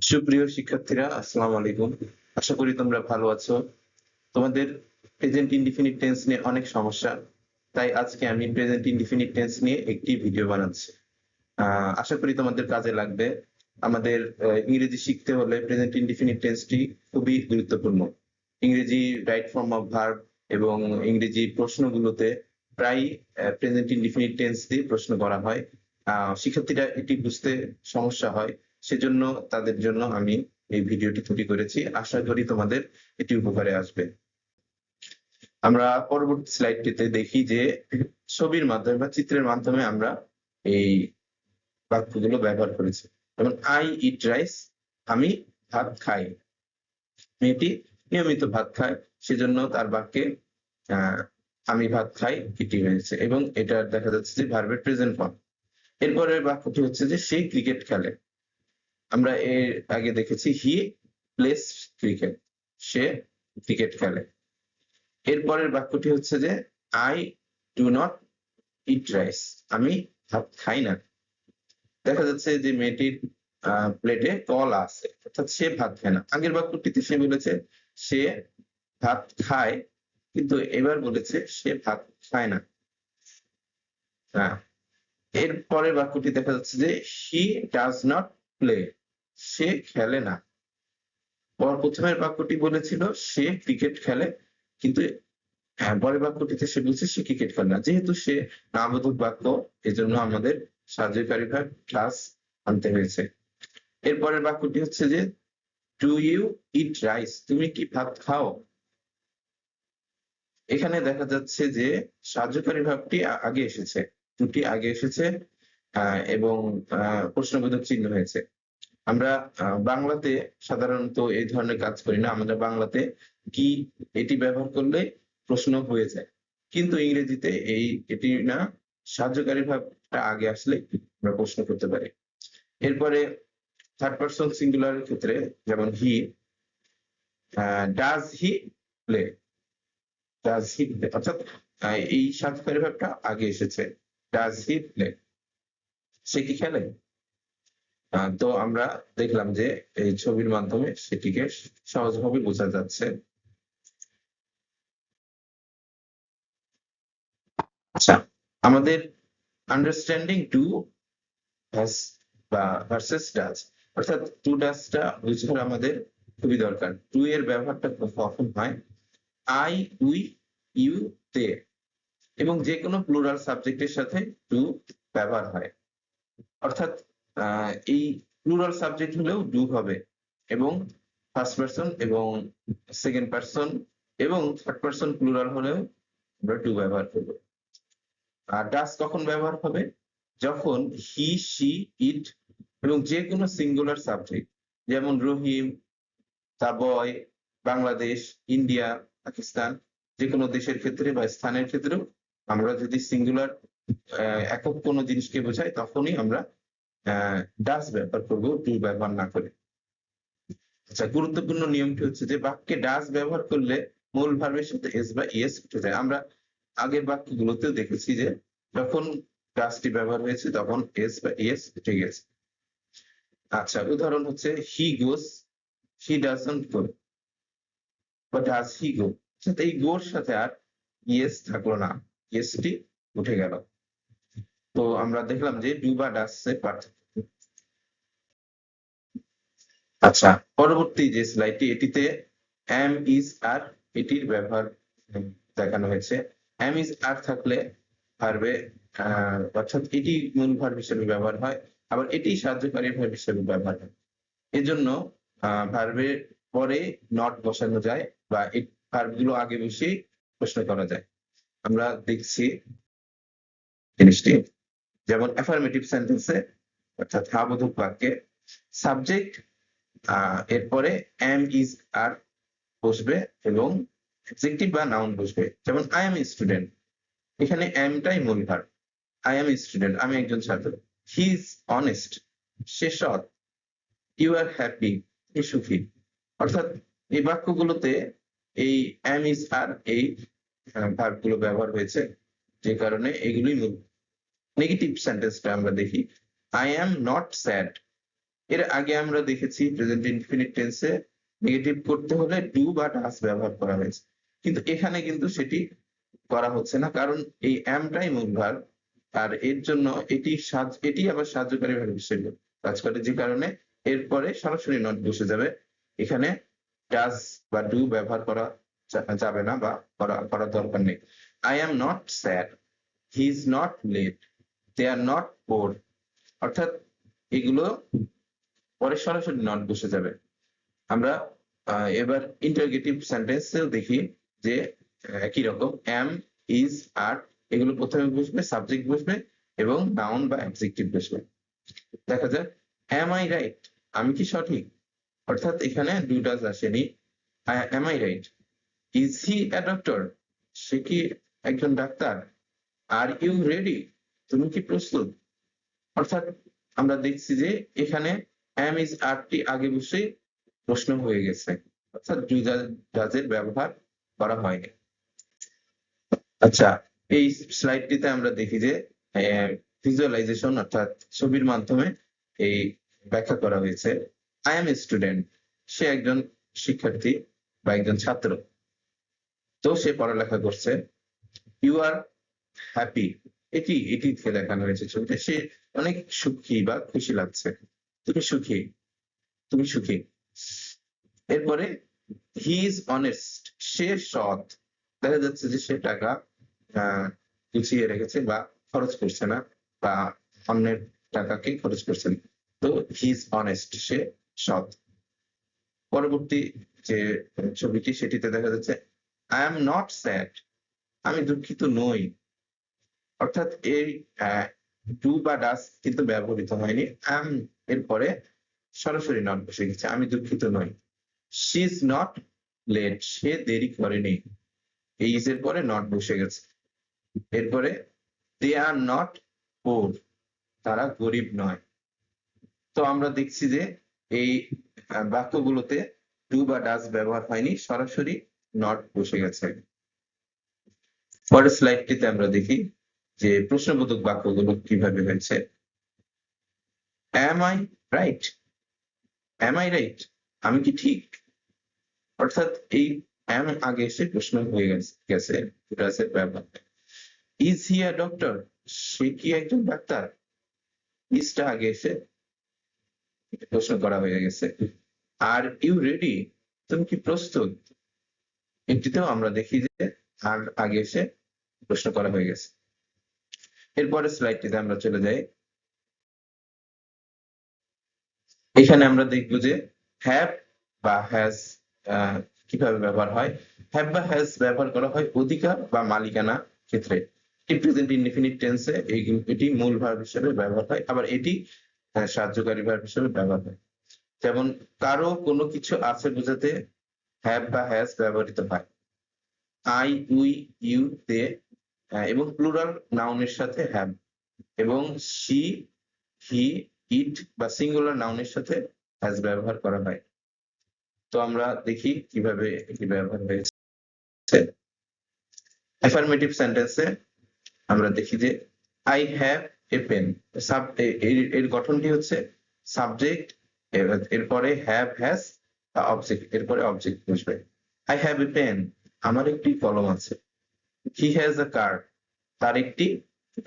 সুপ্রিয় শিক্ষার্থীরা, আসসালামু আলাইকুম। আশা করি তোমরা ভালো আছো। তোমাদের প্রেজেন্ট ইনডিফিনিট টেন্স নিয়ে অনেক সমস্যা, তাই আজকে আমি প্রেজেন্ট ইনডিফিনিট টেন্স নিয়ে একটি ভিডিও বানাচ্ছি। আশা করি তোমাদের কাজে লাগবে। আমাদের ইংরেজি শিখতে হলে প্রেজেন্ট ইনডিফিনিট টেন্সটি খুবই গুরুত্বপূর্ণ। ইংরেজি রাইট ফর্ম অফ ভার্ব এবং ইংরেজি প্রশ্নগুলোতে প্রায় প্রেজেন্ট ইনডিফিনিট টেন্স দিয়ে প্রশ্ন করা হয়। শিক্ষার্থীরা এটি বুঝতে সমস্যা হয়, সেজন্য তাদের জন্য আমি এই ভিডিওটি তৈরি করেছি। আশা করি তোমাদের এটি উপকারে আসবে। আমরা পরবর্তী স্লাইডটিতে দেখি যে ছবির মাধ্যমে বা চিত্রের মাধ্যমে আমরা এই বাক্যগুলো ব্যবহার করেছি। যেমন আই ইট রাইস, আমি ভাত খাই। মেয়েটি নিয়মিত ভাত খায়, সেজন্য তার বাক্যে আমি ভাত খাই এটি হয়েছে এবং এটা দেখা যাচ্ছে যে ভার্বের প্রেজেন্ট ফর্ম। এরপরের বাক্যটি হচ্ছে যে সে ক্রিকেট খেলে। আমরা এর আগে দেখেছি he plays cricket, say cricket খেলে। এরপরের বাক্যটি হচ্ছে যে I do not eat rice, আমি ভাত খাই না। দেখা যাচ্ছে যে মেয়েটির প্লেটে কলা আছে, অর্থাৎ সে ভাত খায় না। আগের বাক্যটিতে সে বলেছে সে ভাত খায়, কিন্তু এবার বলেছে সে ভাত খায় না। এর পরের বাক্যটি দেখা যাচ্ছে যে হি ডাজ নট প্লে, সে খেলে না। প্রথমের বাক্যটি বলেছিল সে ক্রিকেট খেলে, কিন্তু পরের বাক্যটিতে সে বলছে সে ক্রিকেট খেলে না। যেহেতু সে নামবোধক বাক্য, এজন্য আমাদের সাহায্যকারী ভার্ব প্লাস আনতে হয়েছে। এরপরের বাক্যটি হচ্ছে যে ডু ইউ ইট রাইস, তুমি কি ভাত খাও। এখানে দেখা যাচ্ছে যে সাহায্যকারী ভাবটি আগে এসেছে, দুটি আগে এসেছে এবং প্রশ্নবোধক চিহ্ন হয়েছে। আমরা বাংলাতে সাধারণত এই ধরনের কাজ করি না। আমরা বাংলাতে কি এটি ব্যবহার করলে প্রশ্ন হয়ে যায়, কিন্তু ইংরেজিতে এটি না, সাহায্যকারী ভাবটা আগে আসলে আমরা প্রশ্ন করতে পারি। এরপরে থার্ড পারসন সিঙ্গুলারের ক্ষেত্রে যেমন he, does he play, does he play, অর্থাৎ এই সাহায্যকারী ভাবটা আগে এসেছে। ডাজ হি প্লে, সে কি খেলে। তো আমরা দেখলাম যে এই ছবির মাধ্যমে সেটিকে সহজভাবে বোঝা যাচ্ছে। আচ্ছা, আমাদের আন্ডারস্ট্যান্ডিং টু বা ভার্সেস ডাজ, অর্থাৎ টু ডাজটা বুঝার আমাদের খুবই দরকার। টু এর ব্যবহারটা কখন হয়, আই, উই, ইউ, দে এবং যে কোনো প্লুরাল সাবজেক্টের সাথে টু ব্যবহার হয়। অর্থাৎ এই প্লুরাল সাবজেক্ট হলেও ডু হবে এবং ফার্স্ট পারসন এবং সেকেন্ড পারসন এবং থার্ড পারসন প্লুরাল হলেও আমরা ডু ব্যবহার করব। আর ডাস কখন ব্যবহার হবে, যখন হি, শি, ইট এবং যে কোনো সিঙ্গুলার সাবজেক্ট, যেমন রহিম, দা বয়, বাংলাদেশ, ইন্ডিয়া, পাকিস্তান, যে কোনো দেশের ক্ষেত্রে বা স্থানের ক্ষেত্রেও আমরা যদি সিঙ্গুলার একক কোনো জিনিসকে বোঝাই, তখনই আমরা ডাস ব্যবহার করবো, ডু ব্যবহার না করে। আচ্ছা, গুরুত্বপূর্ণ নিয়মটি হচ্ছে যে বাক্যে ডাস ব্যবহার করলে মূল ভার্বের সাথে এস বা ইএস উঠে যায়। আমরা আগের বাক্যগুলোতেও দেখেছি যে যখন ডাসটি ব্যবহার হয়েছে তখন এস বা ইএস উঠে গেছে। আচ্ছা, উদাহরণ হচ্ছে হি গোস, হি ডাজন্ট গো, বা ডাজ হি গো, সাথে এই গোর সাথে আর ইএস থাকলো না, ইএসটি উঠে গেল। তো আমরা দেখলাম যে ডু বা ডাস এর পার্থক্য। আচ্ছা, পরবর্তী যে স্লাইডটি, এটিতে am is আর এটির ব্যবহার দেখানো হয়েছে। am is আর থাকলে ভার্বে অর্থাৎ এটি মূল ভার্ব হিসেবে ব্যবহার হয়, আবার এটি সাহায্যকারী ভার্ব হিসেবে ব্যবহার হয়। এজন্য ভার্বের পরে নট বসানো যায় বা এই ভার্বগুলো আগে বসিয়ে প্রশ্ন করা যায়। আমরা দেখছি জিনিসটি, যেমন অ্যাফার্মেটিভ সেন্টেন্সে অর্থাৎ হ্যাঁ বোধক বাক্যে সাবজেক্ট এরপরে am is আর বসবে এবং অ্যাডজেক্টিভ বা নাউন বসবে। যেমন আই এম স্টুডেন্ট, এখানে আমটাই মূল ভার্ব। আই এম স্টুডেন্ট, আমি একজন ছাত্র। হি ইজ অনেস্ট, সে সৎ। ইউ আর হ্যাপি, তুমি সুখী। অর্থাৎ এই বাক্যগুলোতে এই am is আর এই ভার্বগুলো ব্যবহার হয়েছে, যে কারণে এগুলোই মূল। নেগেটিভ সেন্টেন্সটা আমরা দেখি, আই এম নট স্যাড, এর আগে আমরা দেখেছি প্রেজেন্ট ইনডিফিনিট টেন্সে নেগেটিভ করতে হলে ডু বা ডাস ব্যবহার করা হয়েছে, কিন্তু এখানে কিন্তু সেটি করা হচ্ছে না, কারণ এই অ্যামটাই মূল ভার্ব, আর এর জন্য এটি আবার সাহায্যকারী ভার্ব হিসেবে কাজ করে, যে কারণে এরপরে সরাসরি নট বসে যাবে। এখানে ডাস বা ডু ব্যবহার করা যাবে না বা করার দরকার নেই। I am not sad, he is not late, they are not bored, অর্থাৎ এগুলো পরে সরাসরি নট বসে যাবে। আমরা এবার ইন্টারগেটিভ সেন্টেন্সেও দেখি যে একই রকম এম, ইজ, আর এগুলো প্রথমে বসবে, সাবজেক্ট বসবে এবং নাউন বা অ্যাডজেক্টিভ বসবে। দেখা যাক, এম আই রাইট, আমি কি সঠিক, অর্থাৎ এখানে ডু ডাজ আসেনি। Am I right? Is he a doctor, সে কি একজন ডাক্তার? আর ইউ রেডি, তুমি কি প্রস্তুত? অর্থাৎ আমরা দেখছি যে এখানে এম, ইজ, আরটি আগে বসে প্রশ্ন হয়ে গেছে, অর্থাৎ ডু ডাজের ব্যবহার করা হয়নি। আচ্ছা, এই স্লাইডটিতে আমরা দেখি যে ভিজুয়ালাইজেশন অর্থাৎ ছবির মাধ্যমে এই ব্যাখ্যা করা হয়েছে। আই এম এ স্টুডেন্ট, সে একজন শিক্ষার্থী বা একজন ছাত্র, তো সে পড়ালেখা করছে। ইউ আর হ্যাপি, এটিকে দেখানো হয়েছে ছবিতে, সে অনেক সুখী বা খুশি লাগছে। তুমি সুখী, তুমি সুখী। এরপরে হি ইজ অনেস্ট, সে সৎ, দেখা যাচ্ছে যে সে টাকা গুছিয়ে রেখেছে বা খরচ করছে না, বা অন্যের টাকাকে খরচ করছে না। তো হি ইজ অনেস্ট, সে সৎ। পরবর্তী যে ছবিটি সেটিতে দেখা যাচ্ছে আই এম নট স্যাড, আমি দুঃখিত নই, অর্থাৎ এই ডু বা ডাস কিন্তু ব্যবহৃত হয়নি, আম এর পরে সরাসরি নট বসে গেছে, আমি দুঃখিত নই। শি ইজ নট লেট, সে দেরি করেনি, এই ইজ এর পরে নট বসে গেছে। এরপরে দে আর নট পোর, তারা গরিব নয়। তো আমরা দেখছি যে এই বাক্যগুলোতে ডু বা ডাস ব্যবহার হয়নি, সরাসরি নট বসে গেছে। পরের স্লাইডটিতে আমরা দেখি যে প্রশ্নবোধক বাক্যগুলো কিভাবে হয়েছে। Am I right, am I right, আমি কি ঠিক, অর্থাৎ এই অ্যাম আগে এসে প্রশ্ন হয়ে গেছে ডাসের ব্যবহার। ইজ হি আ ডক্টর, সে কি একজন ডাক্তার, ইজটা আগে এসে প্রশ্ন করা হয়ে গেছে। আর ইউ রেডি, তুমি কি প্রস্তুত, এটিতেও আমরা দেখি যে আর আগে এসে প্রশ্ন করা হয়ে গেছে। এরপরে স্লাইডটিতে আমরা চলে যাই। এখানে আমরা দেখব যে হ্যাভ বা হ্যাজ কিভাবে ব্যবহার হয়। হ্যাভ বা হ্যাজ ব্যবহার করা হয় অধিকার বা মালিকানা ক্ষেত্রে। প্রেজেন্ট ইনডিফিনিট টেন্সে এটি মূল ভার্ব হিসেবে ব্যবহার হয়, আবার এটি সাহায্যকারী ভার্ব হিসেবে ব্যবহার হয়। যেমন কারো কোনো কিছু আছে বোঝাতে হ্যাভ বা হ্যাজ ব্যবহৃত হয়। আই, উই, ইউ, দে এবং প্লুরাল নাউনের সাথে হ্যাভ, এবং শি, হি, ইট বা সিঙ্গুলার নাউনের সাথে হ্যাজ ব্যবহার করা হয়। তো আমরা দেখি কিভাবে এটি ব্যবহার হয়েছে। অ্যাফার্মেটিভ সেন্টেন্সে আমরা দেখি যে আই হ্যাভ এ পেন, এর গঠনটি হচ্ছে সাবজেক্ট, এরপরে হ্যাভ, হ্যাজ, অবজেক্ট, এরপরে অবজেক্ট বসবে। আই হ্যাভ এ পেন, আমার একটি কলম আছে। হি হ্যাজ আ কার, তার একটি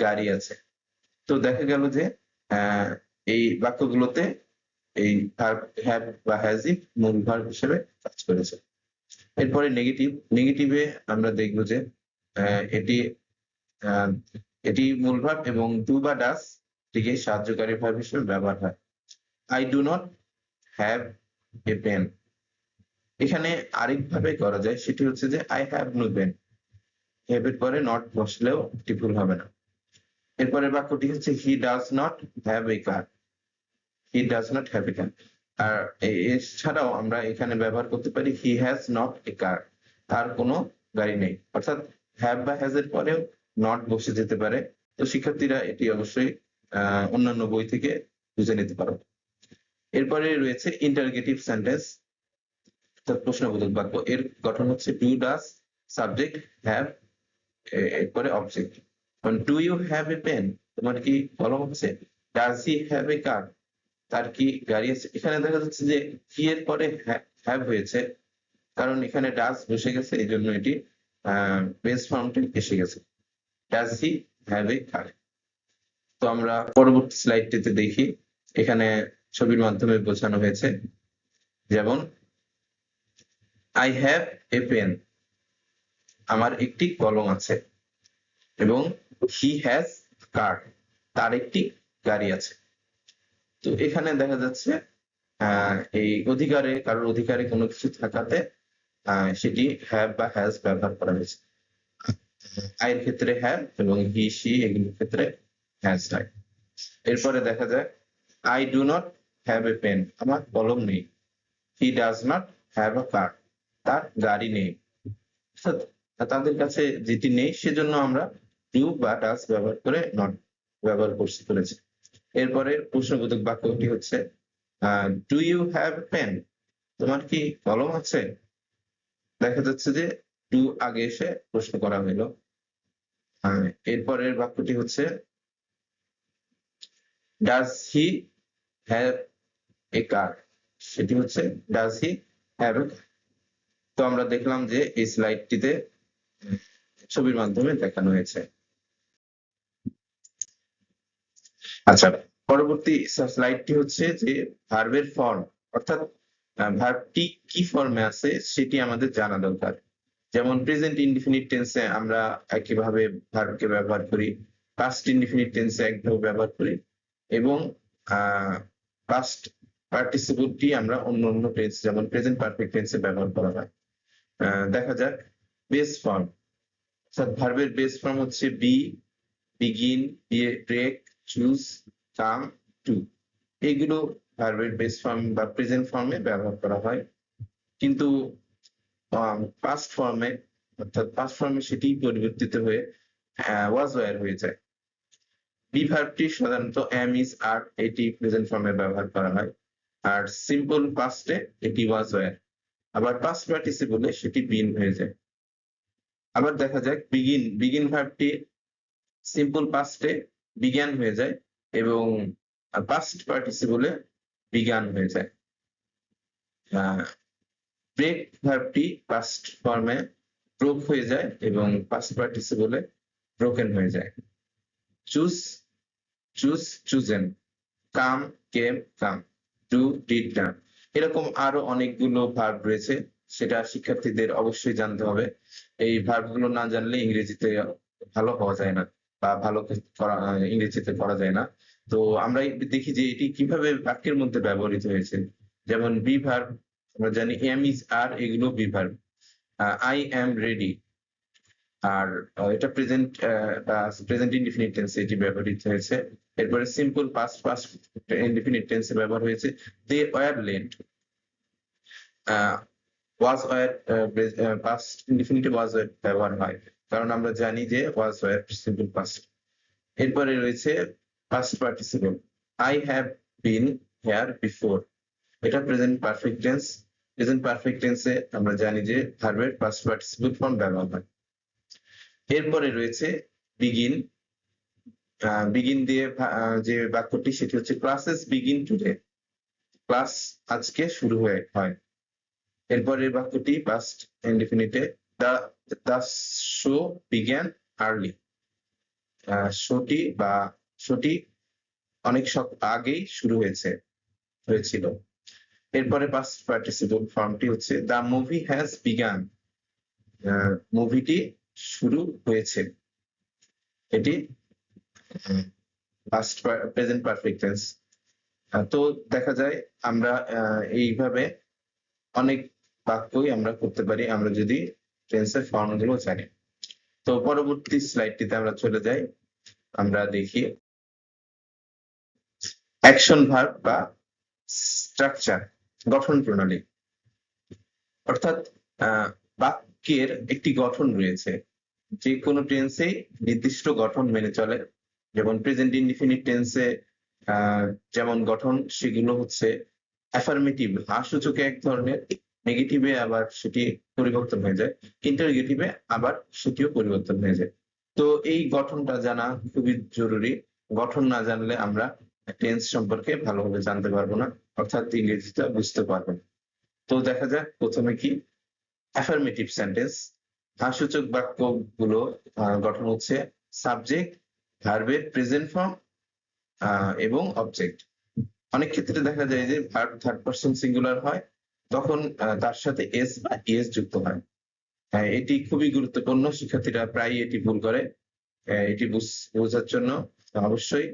গাড়ি আছে। তো দেখা গেল যে এই বাক্যগুলোতে এই ভার্ব হ্যাভ বা হ্যাজই মূল ভার্ব হিসেবে কাজ করেছে। এরপরে নেগেটিভে আমরা দেখব যে এটি এটি মূল ভার্ব এবং ডু বা ডাস টিকে সাহায্যকারী ভার্ব হিসেবে ব্যবহার হয়। I do not have a pen, এখানে আরেকভাবে করা যায়, সেটি হচ্ছে যে I have no pen, have এর পরে নট বসলেও এটি ভুল হবে না। এরপরে বাক্যটি হচ্ছে he does not have a car, he does not have a car. আর এছাড়াও আমরা এখানে ব্যবহার করতে পারি হি হ্যাজ নট এ কার, তার কোনো গাড়ি নেই, অর্থাৎ হ্যাভ বা হ্যাজ এর পরেও নট বসে যেতে পারে। তো শিক্ষার্থীরা এটি অবশ্যই অন্যান্য বই থেকে বুঝে নিতে পারো। এরপরে রয়েছে ইন্টারগেটিভ সেন্টেন্স, প্রশ্নবোধক বাক্য। এর গঠন হচ্ছে ডু, ডাজ, সাবজেক্ট, হ্যাভ, এরপরে object. Do you have a pen, তোমার কি কলম আছে? ডাজ হি হ্যাভ এ কার, তার কি গাড়ি আছে? এখানে দেখা যাচ্ছে যে হি এর পরে হ্যাভ হয়েছে, কারণ এখানে ডাজ বসে গেছে, এই জন্য এটি বেস ফর্মটি এসে গেছে। ডাজ হি হ্যাভ এ কার? তো আমরা পরবর্তী স্লাইডটিতে দেখি, এখানে ছবির মাধ্যমে বোঝানো হয়েছে। যেমন আই হ্যাভ এ পেন, আমার একটি কলম আছে, এবং হি হ্যাজ কার, তার একটি গাড়ি আছে। তো এখানে দেখা যাচ্ছে এই অধিকারে, কারোর অধিকারে কোনো কিছু থাকাতে সেটি হ্যাভ বা হ্যাজ ব্যবহার করা হয়েছে। আয়ের ক্ষেত্রে হ্যাভ এবং হি সি এগুলোর ক্ষেত্রে হ্যাজ হয়। এরপরে দেখা যায় I do not have a pen, আমার কলম নেই। He does not have a car, তার গাড়ি নেই। অর্থাৎ তাদের কাছে যেটি নেই সেজন্য আমরা ডু বা ডাজ ব্যবহার করে নট ব্যবহার করেছি। এরপরে প্রশ্নবোধক বাক্যটি হচ্ছে ডু ইউ হ্যাভ পেন, তোমার কি কলম আছে? দেখা যাচ্ছে যে ডু আগে এসে প্রশ্ন করা হলো। এরপরের বাক্যটি হচ্ছে ডাজ হি হ্যাভ এ কার, সেটি হচ্ছে ডাজ হি হ্যাভ এ। তো আমরা দেখলাম যে এই স্লাইডটিতে ছবির মাধ্যমে দেখানো হয়েছে। আচ্ছা, পরবর্তী স্লাইডটি হচ্ছে যে ভার্বের ফর্ম, অর্থাৎ ভার্বটি কি ফর্মে আছে সেটি আমাদের জানা দরকার। যেমন প্রেজেন্ট ইনডিফিনিট টেন্সে আমরা একইভাবে ভার্বকে ব্যবহার করি, পাস্ট ইনডিফিনিট টেন্সে একভাবে ব্যবহার করি, এবং পাস্ট পার্টিসিপলটি আমরা অন্য অন্য টেন্স যেমন প্রেজেন্ট পারফেক্ট টেন্সে ব্যবহার করা হয়। দেখা যাক বেস ফর্ম, অর্থাৎ ভার্বের বেস ফর্ম হচ্ছে বি, বিগিন, ব্রেক, চুজ, কাম, টু। এগুলো ভার্বের বেস ফর্ম বা প্রেজেন্ট ফর্মে ব্যবহার করা হয়। কিন্তু পাস্ট ফর্মে, অর্থাৎ পাস্ট ফর্মে সেটি পরিবর্তিত হয়ে ওয়াজ ওয়্যার হয়ে যায়। বি ভার্বটি সাধারণত এম, ইজ, আর এটি প্রেজেন্ট ফর্মে ব্যবহার করা হয়, আর সিম্পল পাস্টে এটি ওয়াজ ওয়্যার। আবার পাস্ট পার্টিসিপলে সেটি বিন হয়ে যায়। আবার দেখা যাক বিগিন, বিগিন ভার্বটি সিম্পল পাস্টে বিজ্ঞান হয়ে যায় এবং পাস্ট পার্টিসিপলে বিজ্ঞান হয়ে যায়। ব্রেক ভার্বটি পাস্ট ফর্মে ব্রোক হয়ে যায় এবং পাস্ট পার্টিসিপলে ব্রোকেন হয়ে যায়। Choose, choose, chosen, come, came, come, do, did, done. এরকম আরো অনেকগুলো ভার্ব রয়েছে, সেটা শিক্ষার্থীদের অবশ্যই জানতে হবে। এই ভার্বগুলো না জানলে ইংরেজিতে ভালো হওয়া যায় না বা ভালো ইংরেজিতে করা যায় না। তো আমরা দেখি যে এটি কিভাবে বাক্যের মধ্যে ব্যবহৃত হয়েছে। যেমন বি ভার্ব আমরা জানি এম, ইজ, আর এগুলো be verb. I am ready, আর এটা প্রেজেন্ট ইনডিফিনিট টেন্সে এটি ব্যবহৃত হয়েছে। এরপরে সিম্পল পাস্ট ইনডিফিনিট টেন্সে ব্যবহার হয়েছে they were late. Was were past ইনডিফিনিটে ওয়াজ ওয়্যার ব্যবহার হয়, কারণ আমরা জানি যে ওয়াজ ওয়্যার সিম্পল পাস্ট। এরপরে রয়েছে past participle, I have been here before, এটা present perfect tense. Present perfect টেন্সে আমরা জানি যে ভার্বের পাস্ট পার্টিসিপল ফর্ম ব্যবহার হয়। এরপরে রয়েছে বিগিন, বিগিন দিয়ে যে বাক্যটি সেটি হচ্ছে ক্লাসেস বিগিন টুডে, ক্লাস আজকে শুরু হয়। এরপরের বাক্যটি পাস্ট ইনডিফিনিটে দ্য শো বিগ্যান আর্লি, শোটি অনেক আগেই শুরু হয়েছিল। এরপরে পাস্ট পার্টিসিপল ফর্মটি হচ্ছে দ্য মুভি হ্যাজ বিগান, মুভিটি শুরু হয়েছে। এটি পাস্ট প্রেজেন্ট পারফেক্ট টেন্স। তো দেখা যায় আমরা এইভাবে অনেক বাক্যই আমরা করতে পারি আমরা যদি টেন্সের ফর্মগুলো জানি। তো পরবর্তী স্লাইডটিতে আমরা চলে যাই, আমরা দেখি অ্যাকশন ভার্ব বা স্ট্রাকচার, গঠন প্রণালী। অর্থাৎ বাক্যের একটি গঠন রয়েছে, যে কোনো টেন্সেই নির্দিষ্ট গঠন মেনে চলে। যেমন প্রেজেন্ট ইনডিফিনিট টেন্সে যেমন গঠন, সেগুলো হচ্ছে অ্যাফার্মেটিভ, সূচকে এক ধরনের, নেগেটিভে আবার সেটি পরিবর্তন হয়ে যায়, ইন্টারগেটিভে আবার সেটিও পরিবর্তন হয়ে যায়। তো এই গঠনটা জানা খুবই জরুরি। গঠন না জানলে আমরা টেন্স সম্পর্কে ভালোভাবে জানতে পারবো না, অর্থাৎ ইংরেজিটা বুঝতে পারবো না। তো দেখা যাক প্রথমে কি অ্যাফার্মেটিভ সেন্টেন্স। সূচক বাক্যগুলো গঠন হচ্ছে সাবজেক্ট, ভার্বের প্রেজেন্ট ফর্ম এবং অবজেক্ট। অনেক ক্ষেত্রে দেখা যায় যে ভার্ব থার্ড পারসন সিঙ্গুলার হয়, তখন তার সাথে এস বা ইএস যুক্ত হয়। এটি খুবই গুরুত্বপূর্ণ, শিক্ষার্থীরা প্রায়ই এটি ভুল করে। এটি বোঝার জন্য অবশ্যই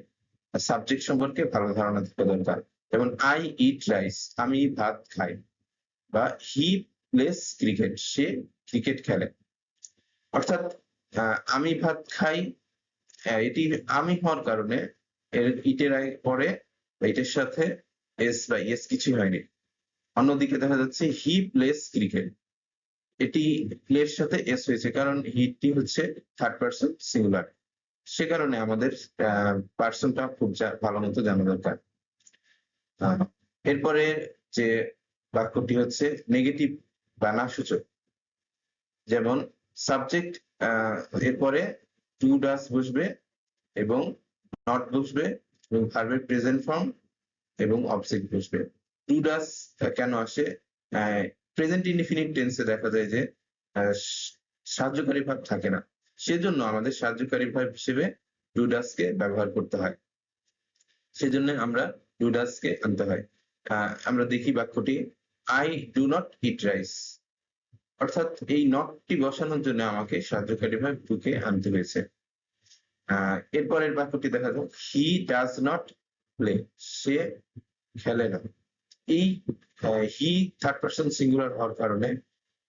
সাবজেক্ট সম্পর্কে ভালো ধারণা থাকা দরকার। যেমন আই ইট রাইস, আমি ভাত খাই, বা he plays cricket, say cricket খেলে। অর্থাৎ আমি ভাত খাই, এটি আমি হওয়ার কারণে এর ইটের আগে পরে এটার সাথে এস বা ইএস কিছুই হয়নি। অন্যদিকে দেখা যাচ্ছে হি প্লেস ক্রিকেট, এটি প্লের সাথে এস হয়েছে কারণ হিটি হচ্ছে থার্ড পারসন সিঙ্গুলার, সে কারণে আমাদের পার্সনটা খুব ভালো মতো জানা দরকার। এরপরে যে বাক্যটি হচ্ছে নেগেটিভ বা না সূচক, যেমন সাবজেক্ট এরপরে টু ডাস বসবে এবং নট বসবে এবং ভার্বের প্রেজেন্ট ফর্ম এবং অবজেক্ট বসবে। টু ডাস কেন আসে? প্রেজেন্ট ইনডিফিনিট টেন্সে দেখা যায় যে সাহায্যকারী ভাব থাকে না, সেজন্য আমাদের সাহায্যকারী ভাব হিসেবে ডু ডাস কে ব্যবহার করতে হয়, সেজন্য আমরা ডু ডাস কে আনতে হয়। আমরা দেখি বাক্যটি I do not eat rice, অর্থাৎ এই নটটি বসানোর জন্য আমাকে সাহায্যকারী ভাব ডু কে আনতে হয়েছে। এরপরের বাক্যটি দেখা যাক হি ডাজ নট প্লে, সে খেলে না। এই হি থার্ড পারসন সিঙ্গুলার হওয়ার কারণে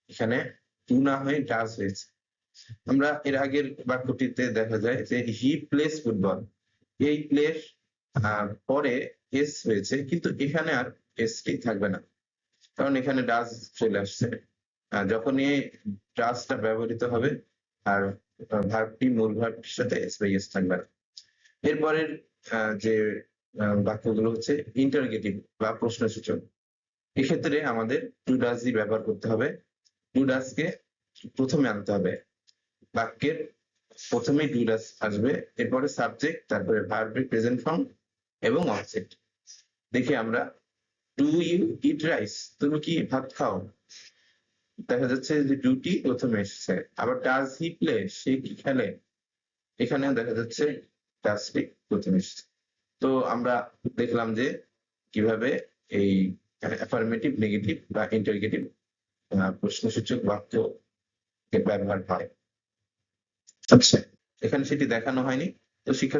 এখানে ডু না হয়ে ডাজ হয়েছে। আমরা এর আগের বাক্যটিতে দেখা যায় যে হি প্লেস ফুটবল, এই প্লেস পরে এস হয়েছে, কিন্তু এখানে আর এস টি থাকবে না, কারণ এখানে ডাজ চলে আসছে। যখনই ডাজটা ব্যবহৃত হবে আর ভার্বটি মূল ভার্বটির সাথে এস বা ইএস থাকবে না। এরপরের যে বাক্যগুলো হচ্ছে ইন্টারগেটিভ বা প্রশ্নসূচক। এক্ষেত্রে আমাদের ডু ডাজ ই ব্যবহার করতে হবে। ডু ডাজ কে প্রথমে আনতে হবে, বাক্যের প্রথমে ডু ডাজ আসবে, এরপরে সাবজেক্ট, তারপরে ভার্বের প্রেজেন্ট ফর্ম এবং অবজেক্ট। দেখি আমরা ডু ইউ ইট রাইস, তুমি কি ভাত খাও, দেখা যাচ্ছে যে ডুটি প্রথমে এসেছে। আবার ডাজ হি প্লে, সে কি খেলে, এখানেও দেখা যাচ্ছে ডাজটি প্রথমে এসেছে। তো আমরা দেখলাম যে কিভাবে এই অ্যাফার্মেটিভ, নেগেটিভ বা ইন্টারগেটিভ প্রশ্নসূচক বাক্য ব্যবহার হয়। আচ্ছা, এখানে সেটি দেখানো হয়নি, তো শিক্ষা